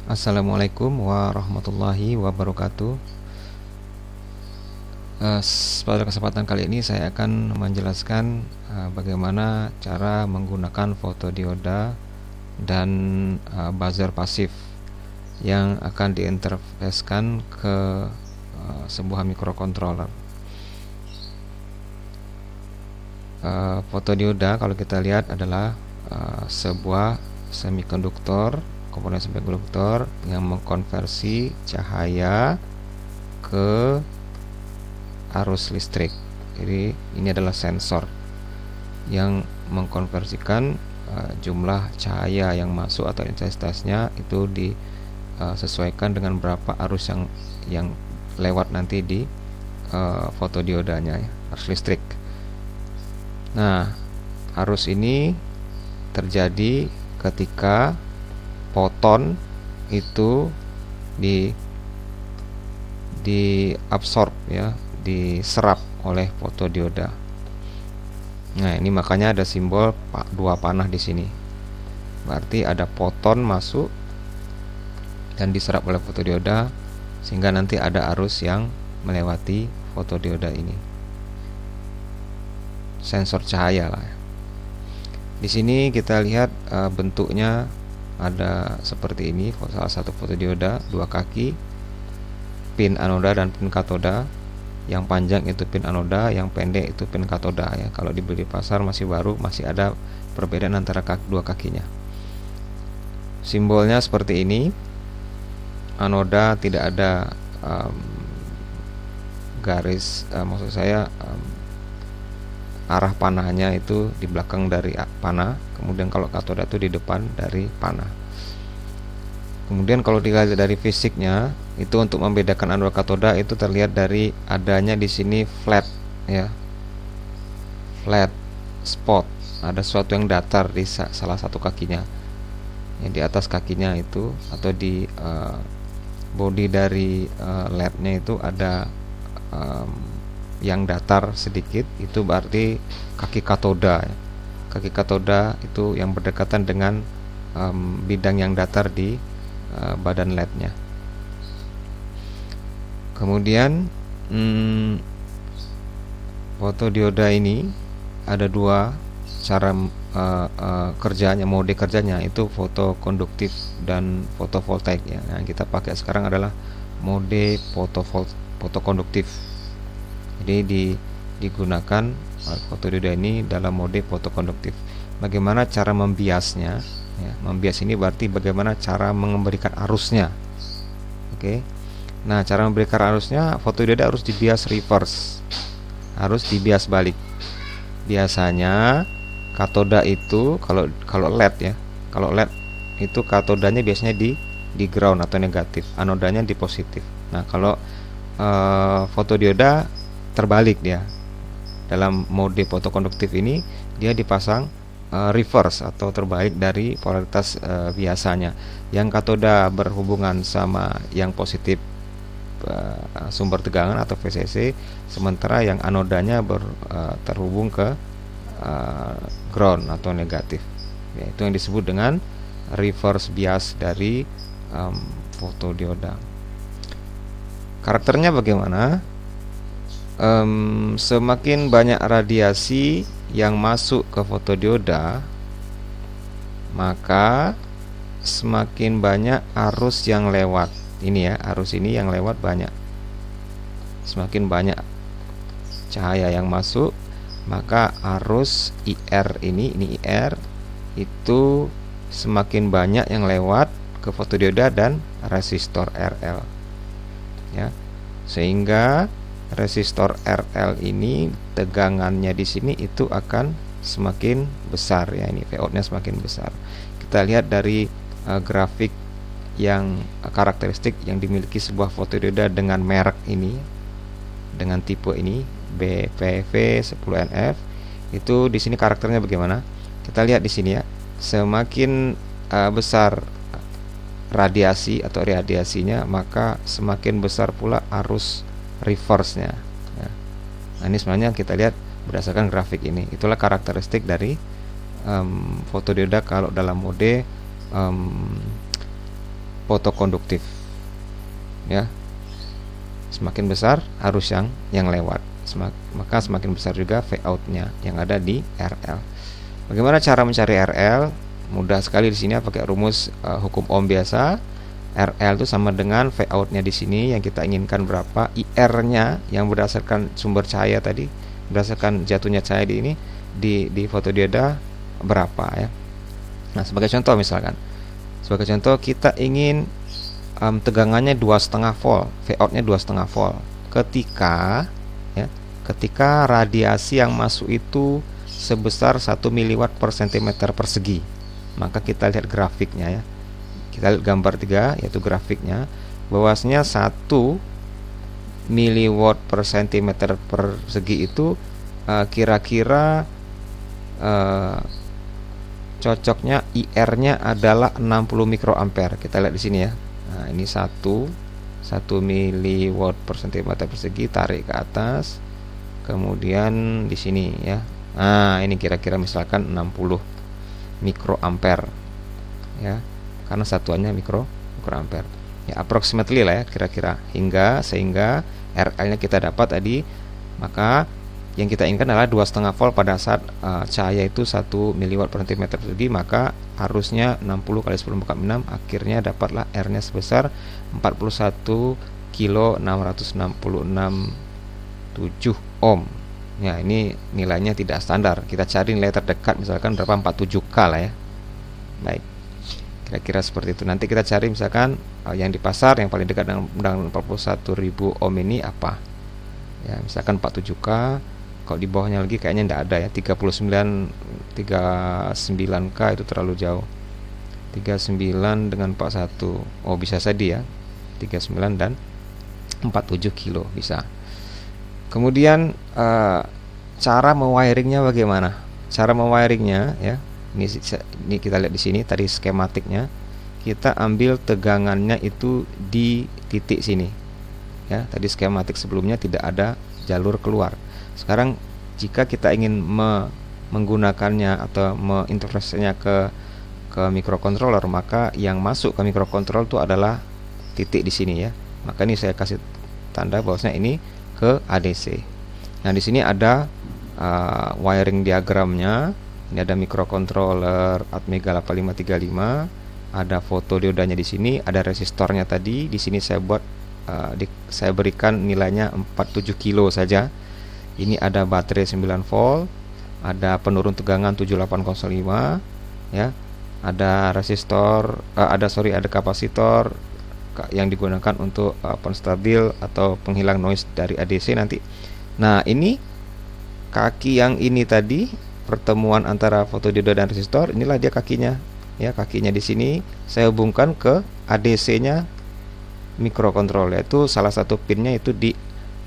Assalamualaikum warahmatullahi wabarakatuh. Pada kesempatan kali ini saya akan menjelaskan bagaimana cara menggunakan fotodioda dan buzzer pasif yang akan diinterfacekan ke sebuah microcontroller. Fotodioda kalau kita lihat adalah sebuah komponen semikonduktor yang mengkonversi cahaya ke arus listrik. Jadi ini adalah sensor yang mengkonversikan jumlah cahaya yang masuk atau intensitasnya itu disesuaikan dengan berapa arus yang lewat nanti di fotodiodanya, arus listrik. Nah, arus ini terjadi ketika foton itu diabsorb, ya, diserap oleh fotodioda. Nah, ini makanya ada simbol dua panah di sini. Berarti ada foton masuk dan diserap oleh fotodioda sehingga nanti ada arus yang melewati fotodioda ini. Sensor cahaya lah. Di sini kita lihat bentuknya ada seperti ini, salah satu fotodioda, dua kaki, pin anoda dan pin katoda. Yang panjang itu pin anoda, yang pendek itu pin katoda, ya. Kalau dibeli di pasar masih baru, masih ada perbedaan antara dua kakinya. Simbolnya seperti ini. Anoda tidak ada garis, maksud saya arah panahnya itu di belakang dari panah, kemudian kalau katoda itu di depan dari panah. Kemudian kalau dilihat dari fisiknya, itu untuk membedakan anoda katoda itu terlihat dari adanya di sini flat, ya, flat spot, ada sesuatu yang datar di salah satu kakinya, yang di atas kakinya itu, atau di body dari LED-nya itu ada yang datar sedikit, itu berarti kaki katoda, ya. Kaki katoda itu yang berdekatan dengan bidang yang datar di badan LED-nya. Kemudian fotodioda ini ada dua cara kerjanya, mode kerjanya itu fotokonduktif dan fotovoltaik, ya. Nah, kita pakai sekarang adalah mode fotokonduktif. Jadi digunakan fotodioda ini dalam mode fotokonduktif. Bagaimana cara membiasnya? Ya, membias ini berarti bagaimana cara memberikan arusnya. Oke. Nah, cara memberikan arusnya, fotodioda harus dibias reverse, harus dibias balik. Biasanya katoda itu kalau LED, ya, kalau LED itu katodanya biasanya di ground atau negatif, anodanya di positif. Nah, kalau fotodioda terbalik, dia dalam mode fotokonduktif ini dia dipasang reverse atau terbalik dari polaritas biasanya. Yang katoda berhubungan sama yang positif, sumber tegangan atau VCC, sementara yang anodanya terhubung ke ground atau negatif, ya, itu yang disebut dengan reverse bias dari fotodioda. Karakternya bagaimana? Semakin banyak radiasi yang masuk ke fotodioda, maka semakin banyak arus yang lewat. Ini, ya, arus ini yang lewat banyak. Semakin banyak cahaya yang masuk, maka arus IR ini IR itu semakin banyak yang lewat ke fotodioda dan resistor RL, ya. Sehingga resistor RL ini tegangannya di sini itu akan semakin besar, ya, ini Vout-nya semakin besar. Kita lihat dari grafik yang karakteristik yang dimiliki sebuah fotodioda dengan merek ini, dengan tipe ini BPV10NF, itu di sini karakternya bagaimana? Kita lihat di sini, ya. Semakin besar radiasi atau radiasinya, maka semakin besar pula arus reverse-nya, ya. Nah, ini sebenarnya kita lihat berdasarkan grafik ini. Itulah karakteristik dari fotodioda kalau dalam mode fotokonduktif ya. Semakin besar arus yang lewat, maka semakin besar juga Vout-nya yang ada di RL. Bagaimana cara mencari RL? Mudah sekali di sini pakai rumus hukum Ohm biasa. RL itu sama dengan Vout-nya di sini yang kita inginkan berapa, IR-nya yang berdasarkan sumber cahaya tadi, berdasarkan jatuhnya cahaya di ini di fotodioda berapa ya. Nah, sebagai contoh misalkan, kita ingin tegangannya 2,5 volt, Vout-nya 2,5 volt. Ketika radiasi yang masuk itu sebesar 1 miliwatt per cm persegi, maka kita lihat grafiknya ya. Kita lihat gambar 3 yaitu grafiknya, bahwasanya 1 miliwatt per cm persegi itu kira-kira cocoknya IR-nya adalah 60 mikroampere. Kita lihat di sini ya. Nah, ini 1 miliwatt per cm persegi, tarik ke atas. Kemudian di sini ya. Nah, ini kira-kira misalkan 60 mikroampere. Ya. Karena satuannya mikroampere. Ya, approximately lah ya kira-kira, sehingga RL-nya kita dapat tadi, maka yang kita inginkan adalah 2,5 volt pada saat cahaya itu 1 miliwatt per cm persegi, maka harusnya 60 kali 10⁻⁶, akhirnya dapatlah R-nya sebesar 41 kilo 666,7 ohm. Ya, ini nilainya tidak standar. Kita cari nilai terdekat misalkan berapa, 47K lah ya. Baik. Kira-kira seperti itu. Nanti kita cari misalkan yang di pasar yang paling dekat dengan 41.000 ohm ini apa. Ya, misalkan 47K. Kalau di bawahnya lagi kayaknya tidak ada ya. 39K itu terlalu jauh. 39 dengan 41. Oh, bisa saja ya. 39 dan 47 kilo bisa. Kemudian cara mewiringnya bagaimana? Cara mewiringnya ya. Ini kita lihat di sini tadi skematiknya. Kita ambil tegangannya itu di titik sini. Ya, tadi skematik sebelumnya tidak ada jalur keluar. Sekarang jika kita ingin menggunakannya atau menginterface-nya ke microcontroller, maka yang masuk ke microcontroller itu adalah titik di sini ya. Maka ini saya kasih tanda bahwasanya ini ke ADC. Nah, di sini ada wiring diagramnya. Ini ada microcontroller Atmega 8535, ada fotodiodanya di sini, ada resistornya tadi. Di sini saya buat saya berikan nilainya 47 kilo saja. Ini ada baterai 9 volt, ada penurun tegangan 7805 ya. Ada resistor, ada kapasitor yang digunakan untuk penstabil atau penghilang noise dari ADC nanti. Nah, ini kaki yang ini tadi, pertemuan antara fotodioda dan resistor, inilah dia kakinya. Ya, kakinya di sini saya hubungkan ke ADC-nya microcontroller, yaitu salah satu pinnya itu di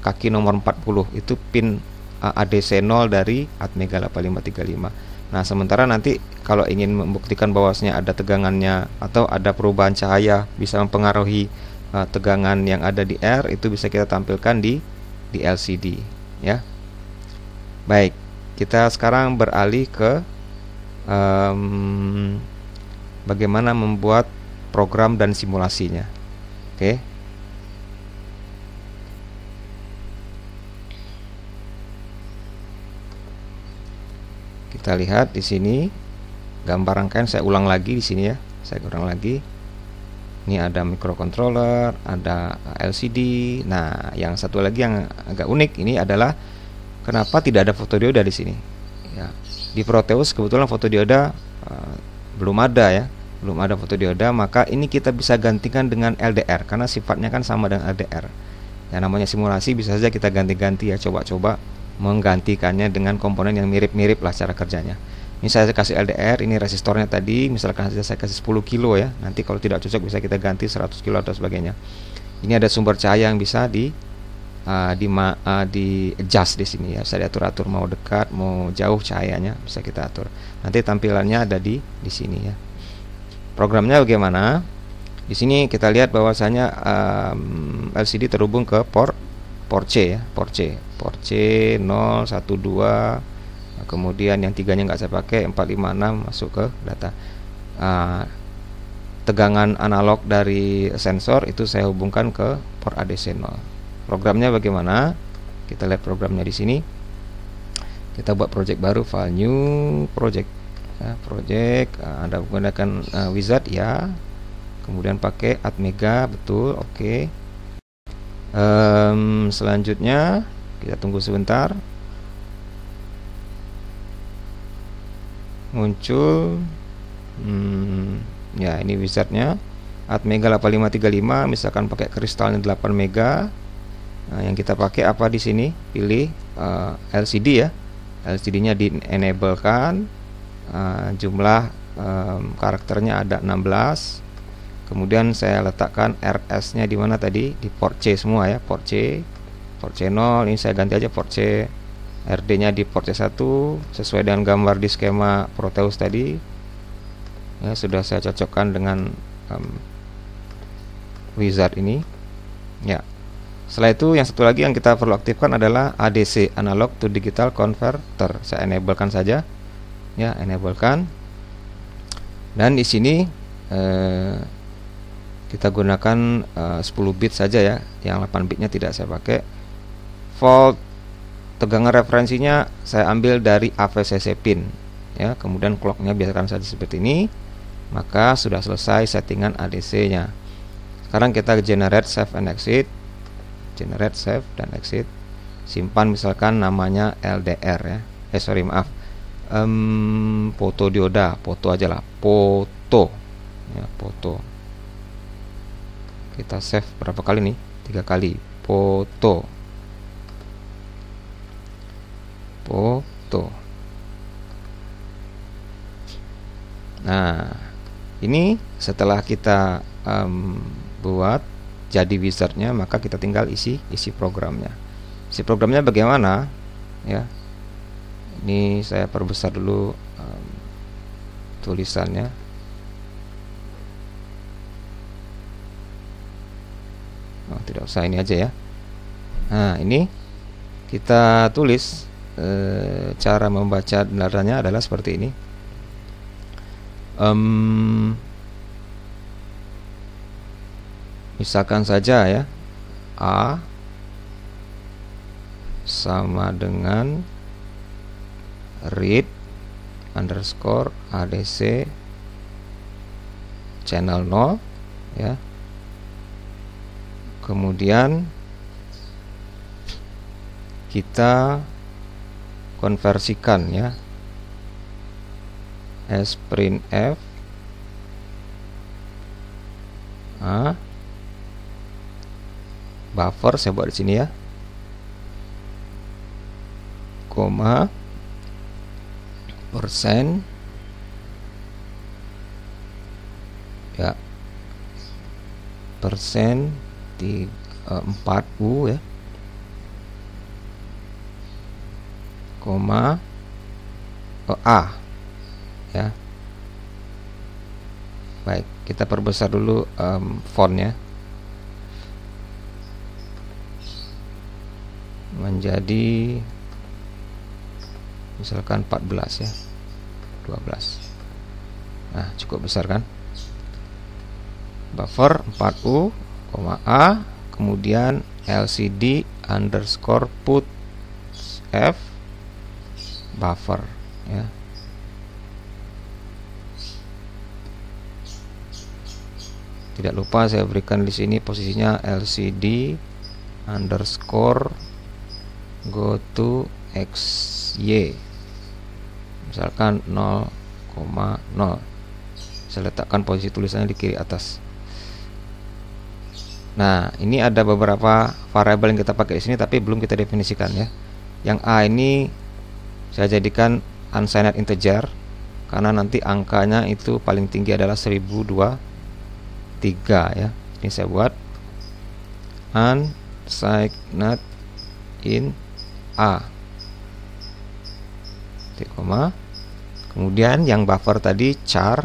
kaki nomor 40, itu pin ADC 0 dari Atmega 8535. Nah, sementara nanti kalau ingin membuktikan bahwasanya ada tegangannya atau ada perubahan cahaya bisa mempengaruhi tegangan yang ada di R, itu bisa kita tampilkan di LCD ya. Baik, kita sekarang beralih ke bagaimana membuat program dan simulasinya. Oke. Kita lihat di sini gambar rangkaian, saya ulang lagi di sini ya. Saya ulang lagi. Ini ada microcontroller, ada LCD. Nah, yang satu lagi yang agak unik ini adalah kenapa tidak ada fotodioda di sini. Ya, di Proteus kebetulan fotodioda belum ada ya, belum ada fotodioda. Maka ini kita bisa gantikan dengan LDR karena sifatnya kan sama dengan LDR. Ya, namanya simulasi bisa saja kita ganti-ganti ya, coba-coba menggantikannya dengan komponen yang mirip-mirip lah cara kerjanya. Ini saya kasih LDR, ini resistornya tadi, misalkan saja saya kasih 10 kilo ya. Nanti kalau tidak cocok bisa kita ganti 100 kilo atau sebagainya. Ini ada sumber cahaya yang bisa di adjust di sini ya. Bisa diatur-atur mau dekat, mau jauh cahayanya bisa kita atur. Nanti tampilannya ada di sini ya. Programnya bagaimana? Di sini kita lihat bahwasanya LCD terhubung ke port C ya, port C 0, 1, 2. Kemudian yang tiganya nggak saya pakai, 4, 5, 6 masuk ke data. tegangan analog dari sensor itu saya hubungkan ke port ADC 0. Programnya bagaimana? Kita lihat programnya di sini. Kita buat project baru, file new project. Ya, project, Anda menggunakan wizard ya. Kemudian pakai Atmega, betul, oke. Selanjutnya kita tunggu sebentar. Muncul ya, ini wizardnya Atmega 8535, misalkan pakai kristalnya 8 mega. Nah, yang kita pakai apa di sini? Pilih LCD ya. LCD-nya di enable kan. Jumlah karakternya ada 16. Kemudian saya letakkan RS-nya di mana tadi? Di port C semua ya, port C 0. Ini saya ganti aja port C. RD-nya di port C1 sesuai dengan gambar di skema Proteus tadi. Ya, sudah saya cocokkan dengan wizard ini. Ya. Setelah itu yang satu lagi yang kita perlu aktifkan adalah ADC, analog to digital converter. Saya enablekan saja. Ya, enablekan. Dan di sini kita gunakan 10 bit saja ya. Yang 8 bitnya tidak saya pakai. Volt tegangan referensinya saya ambil dari AVCC pin ya, kemudian clocknya biarkan saja seperti ini, maka sudah selesai settingan ADC nya. Sekarang kita generate save and exit, generate save dan exit, simpan misalkan namanya LDR ya, maaf, foto dioda, foto aja lah, foto ya, foto. Kita save berapa kali nih? 3 kali, foto. Nah, ini setelah kita buat jadi wizardnya, maka kita tinggal isi programnya. Isi programnya bagaimana? Ya, ini saya perbesar dulu tulisannya. Oh, tidak usah, ini aja ya. Nah, ini kita tulis. Cara membaca datanya adalah seperti ini. Misalkan saja ya, A sama dengan read underscore ADC channel 0 ya. Kemudian kita konversikan ya, sprintf buffer saya buat di sini ya, koma persen ya, persen di 4U ya, koma A ya. Baik, kita perbesar dulu fontnya menjadi misalkan 14 ya, 12. Nah, cukup besar kan? Buffer 4U, A, kemudian LCD underscore put F buffer ya. Tidak lupa saya berikan di sini posisinya LCD underscore go to XY, misalkan 0,0. Saya letakkan posisi tulisannya di kiri atas. Nah, ini ada beberapa variabel yang kita pakai di sini tapi belum kita definisikan ya. Yang A ini saya jadikan unsigned integer karena nanti angkanya itu paling tinggi adalah 1023 ya. Ini saya buat unsigned in A, koma. Kemudian yang buffer tadi char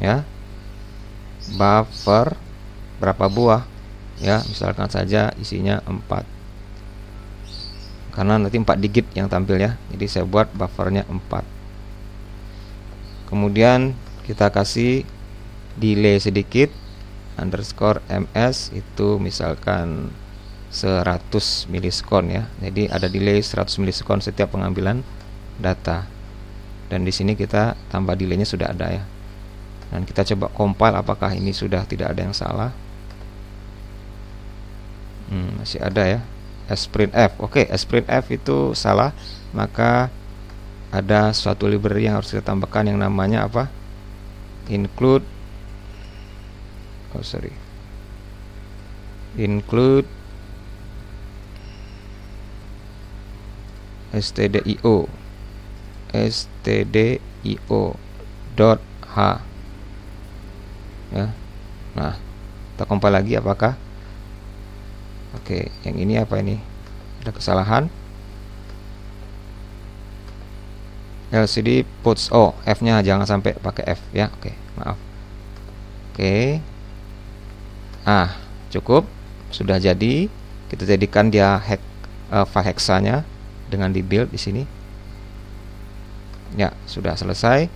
ya, buffer berapa buah ya, misalkan saja isinya 4 karena nanti 4 digit yang tampil ya, jadi saya buat buffernya 4. Kemudian kita kasih delay sedikit, underscore ms itu misalkan 100 milisekon ya. Jadi ada delay 100 milisekon setiap pengambilan data. Dan di sini kita tambah delaynya sudah ada ya. Dan kita coba compile apakah ini sudah tidak ada yang salah. Masih ada ya. sprintf. Oke, sprintf itu salah, maka ada suatu library yang harus kita tambahkan yang namanya apa? Include stdio .h ya. Nah, kita compile lagi apakah oke, yang ini apa ini? Ada kesalahan. LCD puts F-nya jangan sampai pakai F ya. Oke, maaf. Oke. Cukup. Sudah jadi. Kita jadikan dia file hexanya dengan di build di sini. Ya, sudah selesai.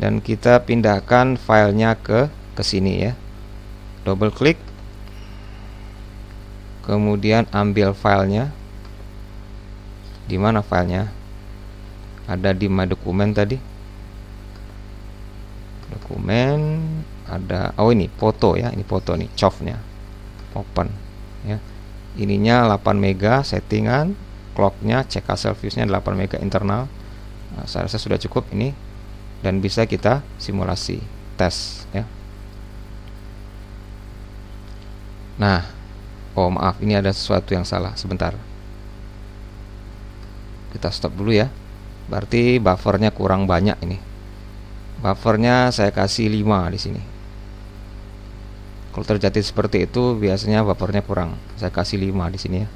Dan kita pindahkan filenya ke sini ya. Double klik. Kemudian ambil filenya. Di mana filenya? Ada di my dokumen tadi. Dokumen ada, ini foto ya, ini foto nih, COV-nya. Open ya. Ininya 8 mega settingan, clock-nya, CK Celsius-nya 8 mega internal. Saya rasa sudah cukup ini dan bisa kita simulasi tes ya. Nah, maaf, ini ada sesuatu yang salah. Sebentar. Kita stop dulu ya. Berarti buffernya kurang banyak ini. Buffernya saya kasih 5 di sini. Kalau terjadi seperti itu biasanya buffernya kurang. Saya kasih 5 di sini ya.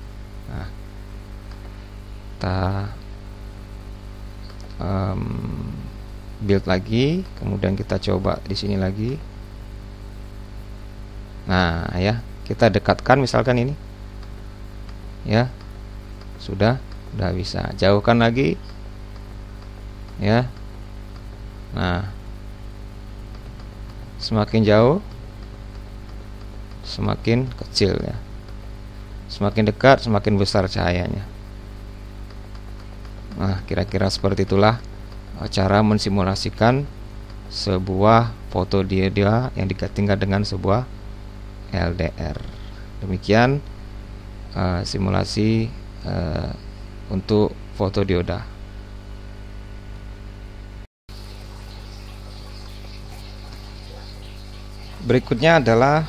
Nah, kita build lagi, kemudian kita coba di sini lagi. Nah, ya, kita dekatkan misalkan ini. Ya. Sudah bisa. Jauhkan lagi. Ya. Nah, semakin jauh semakin kecil ya. Semakin dekat semakin besar cahayanya. Nah, kira-kira seperti itulah cara mensimulasikan sebuah fotodioda yang ditinggal dengan sebuah LDR. Demikian simulasi untuk fotodioda. Berikutnya adalah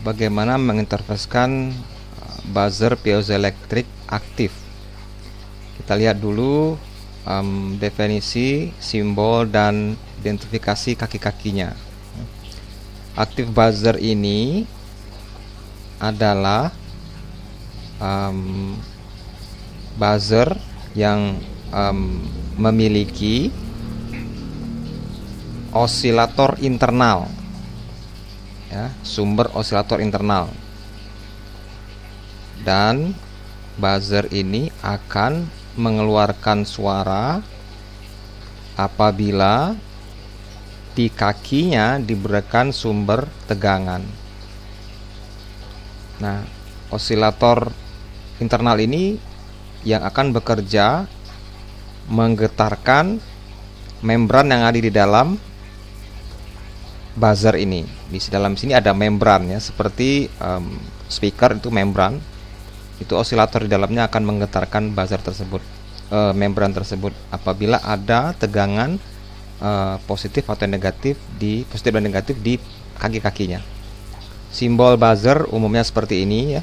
bagaimana menginterfaskan buzzer piezoelektrik aktif. Kita lihat dulu definisi, simbol, dan identifikasi kaki-kakinya. Aktif buzzer ini adalah buzzer yang memiliki osilator internal. Ya, sumber osilator internal, dan buzzer ini akan mengeluarkan suara apabila di kakinya diberikan sumber tegangan. Nah, osilator internal ini yang akan bekerja menggetarkan membran yang ada di dalam buzzer ini. Di dalam sini ada membran ya, seperti speaker itu membran. Itu osilator di dalamnya akan menggetarkan buzzer tersebut, membran tersebut apabila ada tegangan positif atau negatif dan negatif di kaki-kakinya. Simbol buzzer umumnya seperti ini ya.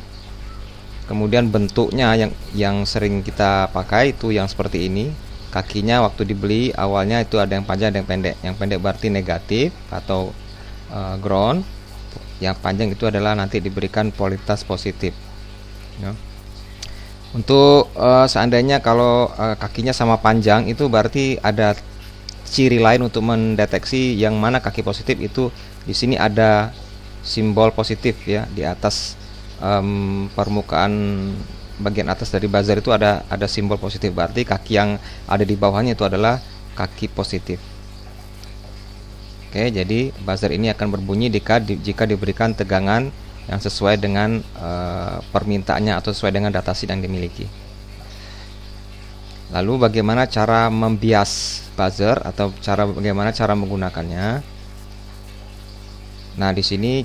Kemudian bentuknya yang sering kita pakai itu yang seperti ini. Kakinya waktu dibeli awalnya itu ada yang panjang, ada yang pendek. Yang pendek berarti negatif atau ground. Yang panjang itu adalah nanti diberikan polaritas positif ya. Untuk seandainya kalau kakinya sama panjang, itu berarti ada ciri lain untuk mendeteksi yang mana kaki positif. Itu di sini ada simbol positif ya, di atas permukaan bagian atas dari buzzer itu ada simbol positif, berarti kaki yang ada di bawahnya itu adalah kaki positif. Oke, jadi buzzer ini akan berbunyi jika diberikan tegangan yang sesuai dengan permintaannya atau sesuai dengan datasheet yang dimiliki. Lalu bagaimana cara membias buzzer atau bagaimana cara menggunakannya? Nah, di sini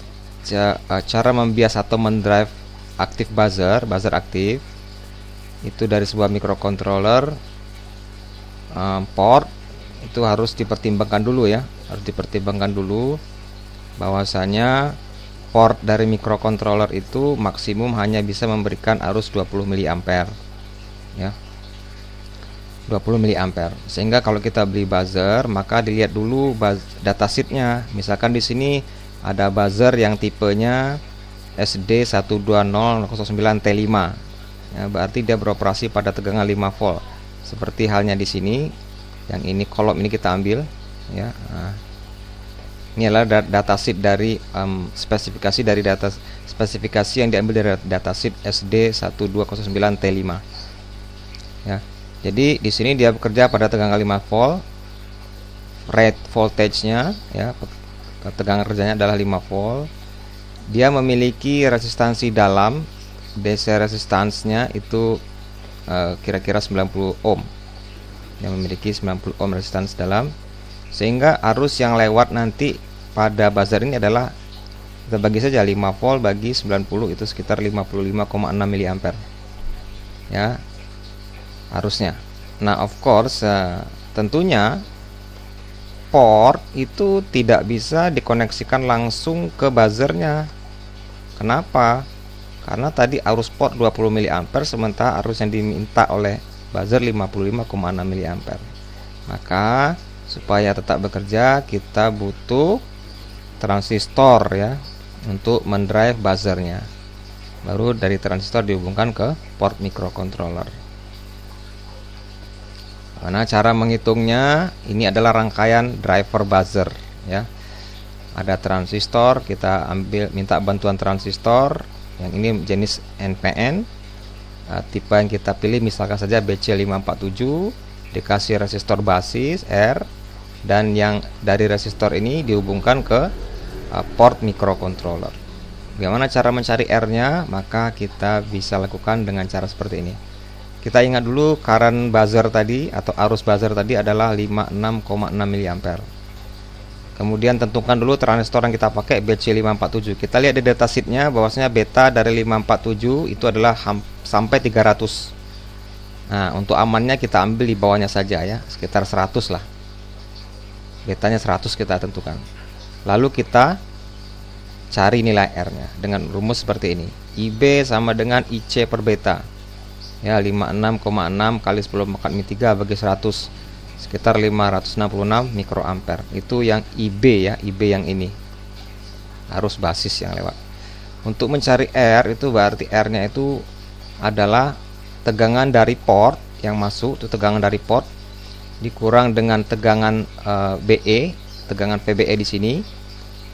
cara membias atau mendrive aktif buzzer aktif itu dari sebuah microcontroller port itu harus dipertimbangkan dulu ya, bahwasanya port dari microcontroller itu maksimum hanya bisa memberikan arus 20 mA ya. 20 mA. Sehingga kalau kita beli buzzer, maka dilihat dulu datasheetnya. Misalkan di sini ada buzzer yang tipenya SD12009T5. Ya, berarti dia beroperasi pada tegangan 5 volt. Seperti halnya di sini. Yang ini kolom ini kita ambil ya. Nah, ini adalah datasheet dari spesifikasi yang diambil dari datasheet SD1209T5. Ya. Jadi di sini dia bekerja pada tegangan 5 volt. Rate voltage-nya ya, tegangan kerjanya adalah 5 volt. Dia memiliki resistansi dalam, DC resistance-nya itu kira-kira 90 ohm. Yang memiliki 90 ohm resistance dalam, sehingga arus yang lewat nanti pada buzzer ini adalah, kita bagi saja 5 volt bagi 90 itu sekitar 55,6 mA ya arusnya. Nah, of course tentunya port itu tidak bisa dikoneksikan langsung ke buzzernya. Kenapa? Karena tadi arus port 20 mA, sementara arus yang diminta oleh buzzer 55,6 mA. Maka supaya tetap bekerja kita butuh transistor ya untuk mendrive buzzernya. Baru dari transistor dihubungkan ke port microcontroller. Nah, cara menghitungnya ini adalah rangkaian driver buzzer ya. Ada transistor, kita minta bantuan transistor. Yang ini jenis NPN. Tipe yang kita pilih misalkan saja BC547, dikasih resistor basis R, dan yang dari resistor ini dihubungkan ke port microcontroller. Bagaimana cara mencari R-nya? Maka kita bisa lakukan dengan cara seperti ini. Kita ingat dulu current buzzer tadi atau arus buzzer tadi adalah 56,6 mA. Kemudian tentukan dulu transistor yang kita pakai BC547. Kita lihat di datasheetnya bahwasanya beta dari 547 itu adalah sampai 300. Nah, untuk amannya kita ambil di bawahnya saja ya, sekitar 100 lah. Betanya 100 kita tentukan. Lalu kita cari nilai R-nya dengan rumus seperti ini. IB sama dengan IC per beta. Ya, 56,6 kali 10⁻³ bagi 100. Sekitar 566 mikroampere. Itu yang IB ya, IB yang ini. Arus basis yang lewat. Untuk mencari R itu berarti R-nya itu adalah tegangan dari port yang masuk, itu tegangan dari port dikurang dengan tegangan BE, tegangan VBE di sini.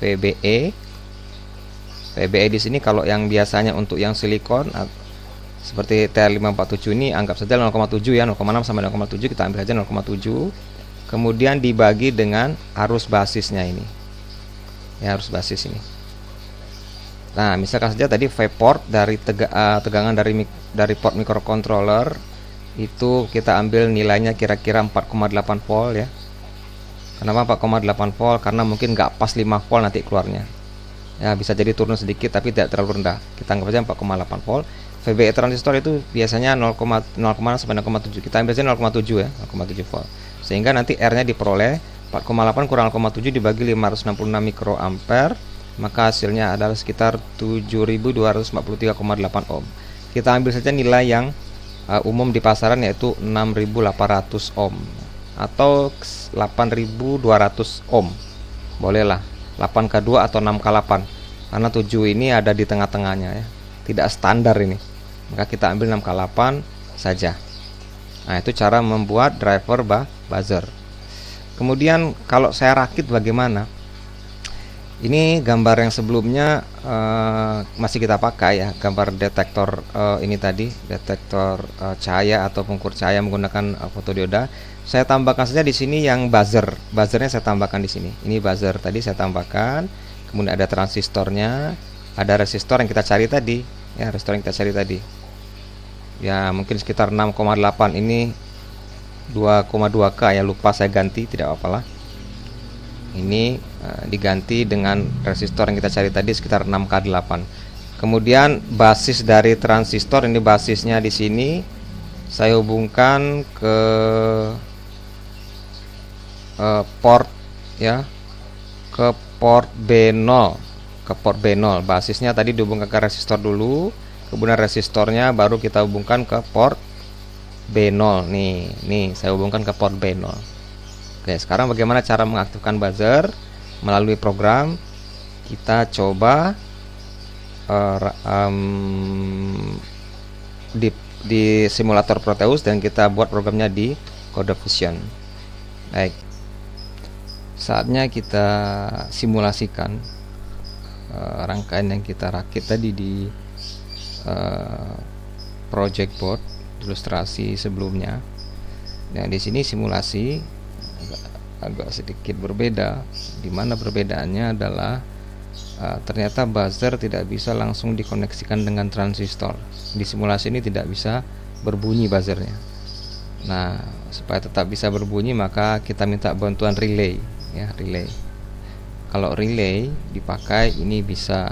VBE di sini kalau yang biasanya untuk yang silikon seperti TR547 ini anggap saja 0,7 ya, 0,6 sampai 0,7 kita ambil saja 0,7. Kemudian dibagi dengan arus basisnya ini. Ya, arus basis ini. Nah, misalkan saja tadi V port dari tegangan dari port microcontroller itu kita ambil nilainya kira-kira 4,8 volt ya. Kenapa 4,8 volt? Karena mungkin nggak pas 5 volt nanti keluarnya. Ya, bisa jadi turun sedikit tapi tidak terlalu rendah. Kita anggap saja 4,8 volt. VBE transistor itu biasanya 0,0 sampai 0,7. Kita ambil saja 0,7 ya, 0,7 volt. Sehingga nanti R-nya diperoleh 4,8 kurang 0,7 dibagi 566 mikroampere, maka hasilnya adalah sekitar 7243,8 ohm. Kita ambil saja nilai yang umum di pasaran yaitu 6800 ohm atau 8200 ohm. Bolehlah 8K2 atau 6K8 karena 7 ini ada di tengah-tengahnya ya. Tidak standar ini. Maka kita ambil 6K8 saja. Nah, itu cara membuat driver buzzer. Kemudian kalau saya rakit bagaimana? Ini gambar yang sebelumnya masih kita pakai ya, gambar detektor ini tadi, detektor cahaya atau pengukur cahaya menggunakan fotodioda. Saya tambahkan saja di sini yang buzzer. Buzzernya saya tambahkan di sini. Ini buzzer tadi saya tambahkan. Kemudian ada transistornya, ada resistor yang kita cari tadi, ya, resistor yang kita cari tadi. Ya, mungkin sekitar 6,8, ini 2,2K ya, lupa saya ganti, tidak apa-apalah. Ini diganti dengan resistor yang kita cari tadi sekitar 6K8. Kemudian basis dari transistor, ini basisnya di sini saya hubungkan ke port ya, ke port B0, ke port B0. Basisnya tadi dihubungkan ke resistor dulu, kemudian resistornya baru kita hubungkan ke port B0. Nih saya hubungkan ke port B0. Oke, sekarang bagaimana cara mengaktifkan buzzer melalui program? Kita coba di simulator Proteus dan kita buat programnya di CodeVision. Baik, saatnya kita simulasikan rangkaian yang kita rakit tadi di project board ilustrasi sebelumnya. Nah, di sini simulasi agak sedikit berbeda. Dimana perbedaannya adalah ternyata buzzer tidak bisa langsung dikoneksikan dengan transistor. Di simulasi ini tidak bisa berbunyi buzzernya. Nah, supaya tetap bisa berbunyi maka kita minta bantuan relay ya, relay. Kalau relay dipakai, ini bisa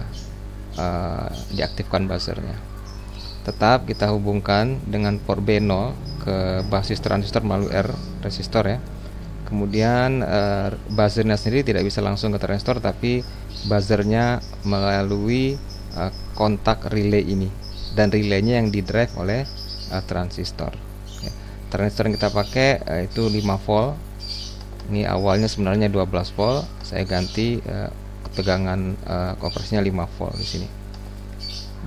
diaktifkan buzzernya. Tetap kita hubungkan dengan port B0 ke basis transistor melalui R resistor ya. Kemudian buzzernya sendiri tidak bisa langsung ke transistor, tapi buzzernya melalui kontak relay ini, dan relaynya yang didrive oleh transistor. Transistor yang kita pakai itu 5 volt. Ini awalnya sebenarnya 12 volt. Saya ganti ketegangan konversinya 5 volt di sini.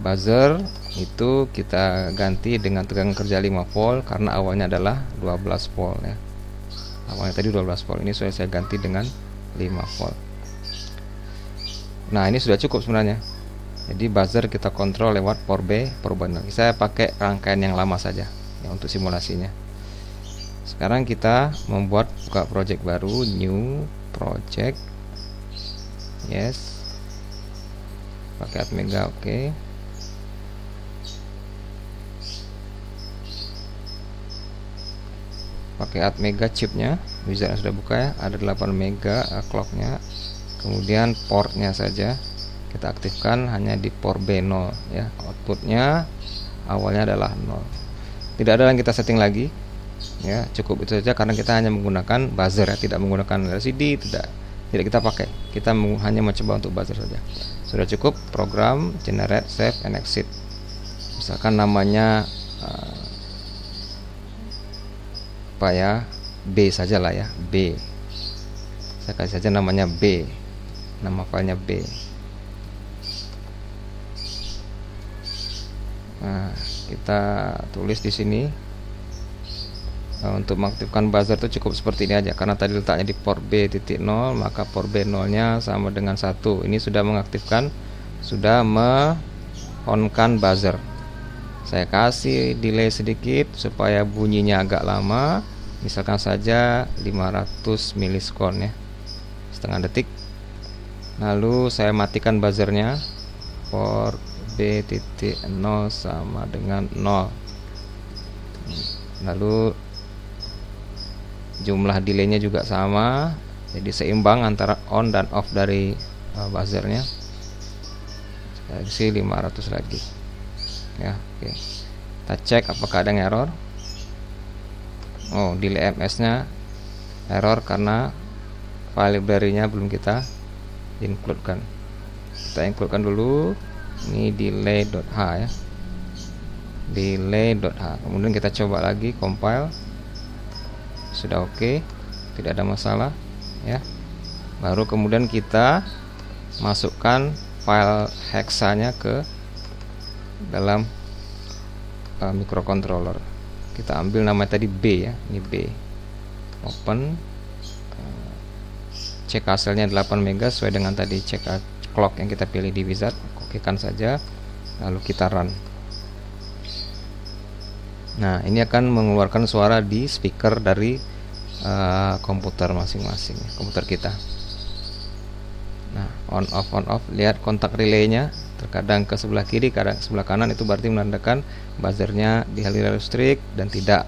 Buzzer itu kita ganti dengan tegangan kerja 5 volt karena awalnya adalah 12 volt ya. Awalnya tadi 12 volt, ini sudah saya ganti dengan 5 volt. Nah, ini sudah cukup sebenarnya. Jadi buzzer kita kontrol lewat port B, port B0. Saya pakai rangkaian yang lama saja ya untuk simulasinya. Sekarang kita membuat buka project baru, new project. Yes. Pakai Atmega, oke. Pakai Atmega chipnya, wizard sudah buka ya, ada 8 mega clocknya. Kemudian portnya saja kita aktifkan hanya di port B0 ya. Outputnya awalnya adalah 0. Tidak ada yang kita setting lagi ya, cukup itu saja karena kita hanya menggunakan buzzer ya, tidak menggunakan LCD, tidak kita pakai. Kita hanya mencoba untuk buzzer saja. Sudah cukup. Program generate, save and exit. Misalkan namanya apa ya, B saja lah ya, B. Saya kasih saja namanya B, nama filenya B. Nah, kita tulis di sini untuk mengaktifkan buzzer itu cukup seperti ini aja, karena tadi letaknya di port B.0, maka port B0 nya sama dengan 1. Ini sudah mengaktifkan, sudah me-on-kan buzzer. Saya kasih delay sedikit supaya bunyinya agak lama, misalkan saja 500 milisekon ya, setengah detik. Lalu saya matikan buzzernya, port B.0 sama dengan 0. Lalu jumlah delaynya juga sama, jadi seimbang antara on dan off dari buzzernya. Saya isi 500 lagi ya, oke. Kita cek apakah ada yang error. Oh, delay ms nya error karena file library-nya belum kita include-kan. Kita include-kan dulu. Ini delay.h ya, delay.h. Kemudian kita coba lagi compile. Sudah oke, tidak ada masalah ya. Baru kemudian kita masukkan file hexanya ke dalam microcontroller. Kita ambil nama tadi B ya, ini B. Open, cek hasilnya 8 mega sesuai dengan tadi cek clock yang kita pilih di wizard. Okekan saja, lalu kita run. Nah, ini akan mengeluarkan suara di speaker dari komputer masing-masing, komputer kita. Nah, on off, lihat kontak relaynya, terkadang ke sebelah kiri, kadang ke sebelah kanan, itu berarti menandakan buzzernya dialiri listrik dan tidak.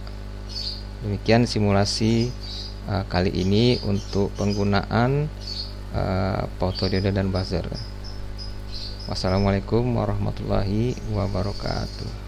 Demikian simulasi kali ini untuk penggunaan photodiode dan buzzer. Wassalamualaikum warahmatullahi wabarakatuh.